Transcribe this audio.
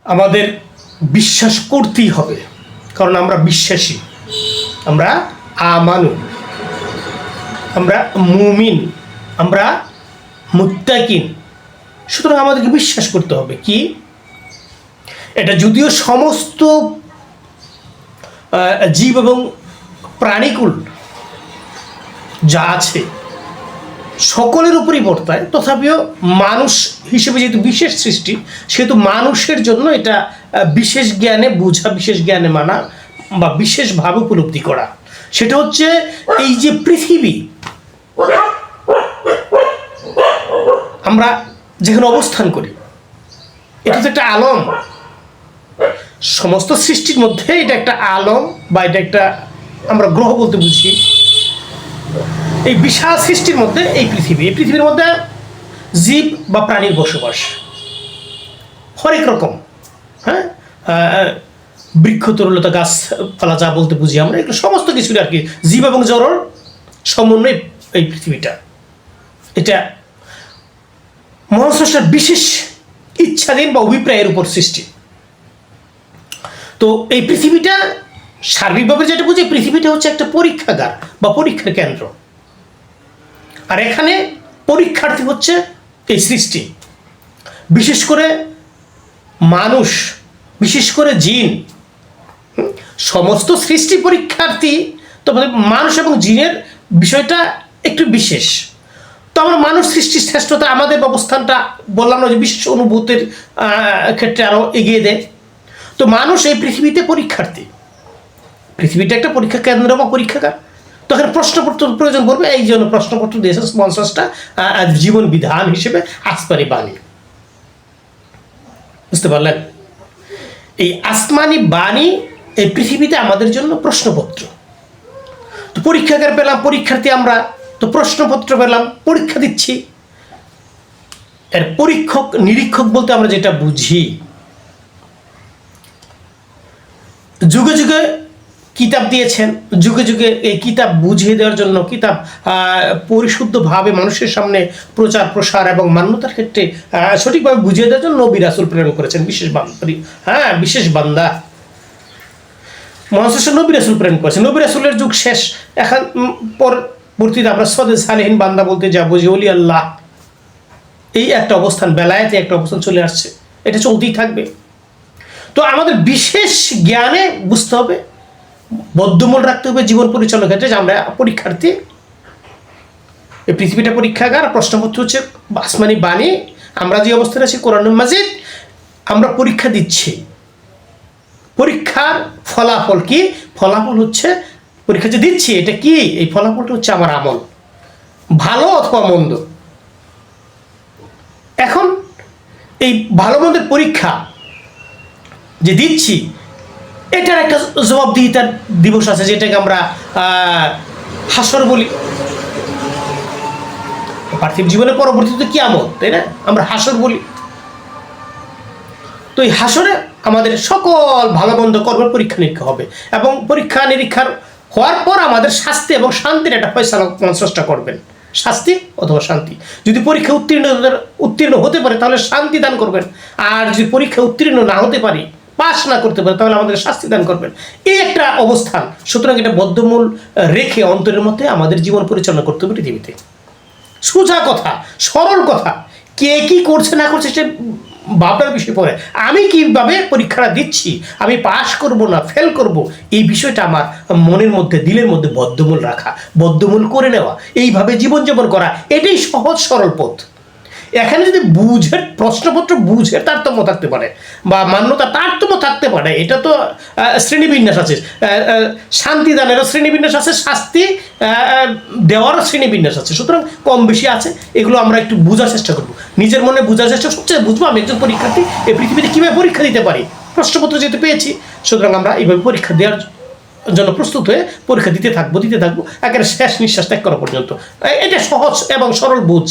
আমাদের বিশ্বাস করতেই হবে, কারণ আমরা বিশ্বাসী, আমরা আমানু, আমরা মুমিন, আমরা মুত্তাকিন। সুতরাং আমাদেরকে বিশ্বাস করতে হবে কি, এটা যদিও সমস্ত জীব এবং প্রাণীকুল যা আছে সকলের উপরই বর্তায়, তথাপিও মানুষ হিসেবে যেহেতু বিশেষ সৃষ্টি, সেহেতু মানুষের জন্য এটা বিশেষ জ্ঞানে বোঝা, বিশেষ জ্ঞানে মানা বা বিশেষভাবে উপলব্ধি করা। সেটা হচ্ছে এই যে পৃথিবী, আমরা যেখানে অবস্থান করি, এটা তো একটা আলম। সমস্ত সৃষ্টির মধ্যে এটা একটা আলম, বা এটা একটা আমরা গ্রহ বলতে বুঝি। এই বিশাল সৃষ্টির মধ্যে এই পৃথিবীর মধ্যে জীব বা প্রাণীর বসবাস হরেক রকম। হ্যাঁ, বৃক্ষ, তরুলতা, গাছপালা যা বলতে বুঝি আমরা, এগুলো সমস্ত কিছুর আর কি জীব এবং জড়র সমন্বয় এই পৃথিবীটা। এটা মহাস্রষ্টার বিশেষ ইচ্ছাধীন বা অভিপ্রায়ের উপর সৃষ্টি। তো এই পৃথিবীটা সার্বিকভাবে যেটা বুঝি, পৃথিবীটা হচ্ছে একটা পরীক্ষাগার বা পরীক্ষার কেন্দ্র। আর এখানে পরীক্ষার্থী হচ্ছে এই সৃষ্টি, বিশেষ করে মানুষ, বিশেষ করে জিন। সমস্ত সৃষ্টি পরীক্ষার্থী, তবে মানুষ এবং জিনের বিষয়টা একটু বিশেষ। তো আমরা মানুষ সৃষ্টির শ্রেষ্ঠতা, আমাদের অবস্থানটা বললাম না যে বিশেষ অনুভূতির ক্ষেত্রে আরও এগিয়ে দেয়। তো মানুষ এই পৃথিবীতে পরীক্ষার্থী, পৃথিবীটা একটা পরীক্ষা কেন্দ্র বা পরীক্ষাগার। তখন প্রশ্নপত্র প্রয়োজন পড়বে, এই জন্য প্রশ্নপত্র দিয়েছে স্পন্সরসটা জীবন বিধান হিসেবে আসমানি বাণী। বুঝতে পারলেন? এই আসমানি বাণী এই পৃথিবীতে আমাদের জন্য প্রশ্নপত্র। তো পরীক্ষাগার পেলাম, পরীক্ষার্থী আমরা, তো প্রশ্নপত্র পেলাম, পরীক্ষা দিচ্ছি। এর পরীক্ষক নিরীক্ষক বলতে আমরা যেটা বুঝি, যুগে যুগে কিতাব দিয়েছেন, যুগে যুগে এই কিতাব বুঝিয়ে দেওয়ার জন্য, কিতাব পরিশুদ্ধভাবে মানুষের সামনে প্রচার প্রসার এবং মান্যতার ক্ষেত্রে সঠিকভাবে বুঝিয়ে দেওয়ার জন্য নবী রাসূল প্রেরণ করেছেন। বিশেষ বান্দা মহাস্রষ্টা নবী রাসূল প্রেরণ করেছেন। নবী রাসূলের যুগ শেষ, এখন পরবর্তীতে আমরা সদে সালেহীন বান্দা বলতে যা বুঝি, ওলি আল্লাহ, এই একটা অবস্থান, বেলায়েতে একটা অবস্থান চলে আসছে। এটা চলতেই থাকবে। তো আমাদের বিশেষ জ্ঞানে বুঝতে হবে, বদ্ধমূল রাখতে হবে জীবন পরিচালনার ক্ষেত্রে, যে আমরা পরীক্ষার্থী। এই পৃথিবীটা পরীক্ষাগার, প্রশ্নপত্র হচ্ছে আসমানি বাণী। আমরা যে অবস্থায় আছি কোরআনুল মাজিদ, আমরা পরীক্ষা দিচ্ছি। পরীক্ষার ফলাফল কি? ফলাফল হচ্ছে পরীক্ষা যে দিচ্ছি, এটা কি? এই ফলাফলটা হচ্ছে আমার আমল, ভালো অথবা মন্দ। এখন এই ভালো মন্দের পরীক্ষা যে দিচ্ছি, এটার একটা জবাবদিহিতার দিবস আছে, যেটাকে আমরা হাসর বলি। পার্থিব জীবনের পরবর্তীতে কিয়ামত, তাই না? আমরা হাসর বলি। তো এই হাসরে আমাদের সকল ভালো মন্দ কর্মের পরীক্ষা নিরীক্ষা হবে, এবং পরীক্ষা নিরীক্ষার হওয়ার পর আমাদের শাস্তি এবং শান্তির একটা ফয়সালা স্রষ্টা করবেন, শাস্তি অথবা শান্তি। যদি পরীক্ষা উত্তীর্ণ হতে পারে তাহলে শান্তি দান করবেন, আর যদি পরীক্ষা উত্তীর্ণ না হতে পারি, পাস না করতে পারে, তাহলে আমাদের শাস্তি দান করবেন। এই একটা অবস্থান। সুতরাং এটা বদ্ধমূল রেখে অন্তরের মধ্যে আমাদের জীবন পরিচালনা করতে হবে পৃথিবীতে। সোজা কথা, সরল কথা। কে কি করছে না করছে সে ভাবনার বিষয় পড়ে। আমি কিভাবে পরীক্ষাটা দিচ্ছি, আমি পাস করব না ফেল করব, এই বিষয়টা আমার মনের মধ্যে, দিলের মধ্যে বদ্ধমূল রাখা, বদ্ধমূল করে নেওয়া, এইভাবে জীবনযাপন করা, এটাই সহজ সরল পথ। এখানে যদি বুঝের প্রশ্নপত্র বুঝের তারতম্য থাকতে পারে, বা মান্যতা তারতম্য থাকতে পারে, এটা তো শ্রেণীবিন্যাস আছে। শান্তিদানেরও শ্রেণীবিন্যাস আছে, শাস্তি দেওয়ারও শ্রেণীবিন্যাস আছে। সুতরাং কম বেশি আছে, এগুলো আমরা একটু বোঝার চেষ্টা করবো, নিজের মনে বোঝার চেষ্টা। সবচেয়ে বুঝবো আমি একজন পরীক্ষার্থী, এই পৃথিবীতে কীভাবে পরীক্ষা দিতে পারি। প্রশ্নপত্র যেহেতু পেয়েছি, সুতরাং আমরা এইভাবে পরীক্ষা দেওয়ার জন্য প্রস্তুত হয়ে পরীক্ষা দিতে থাকবো, একেবারে শেষ নিঃশ্বাস ত্যাগ করা পর্যন্ত। এটা সহজ এবং সরল বুঝ।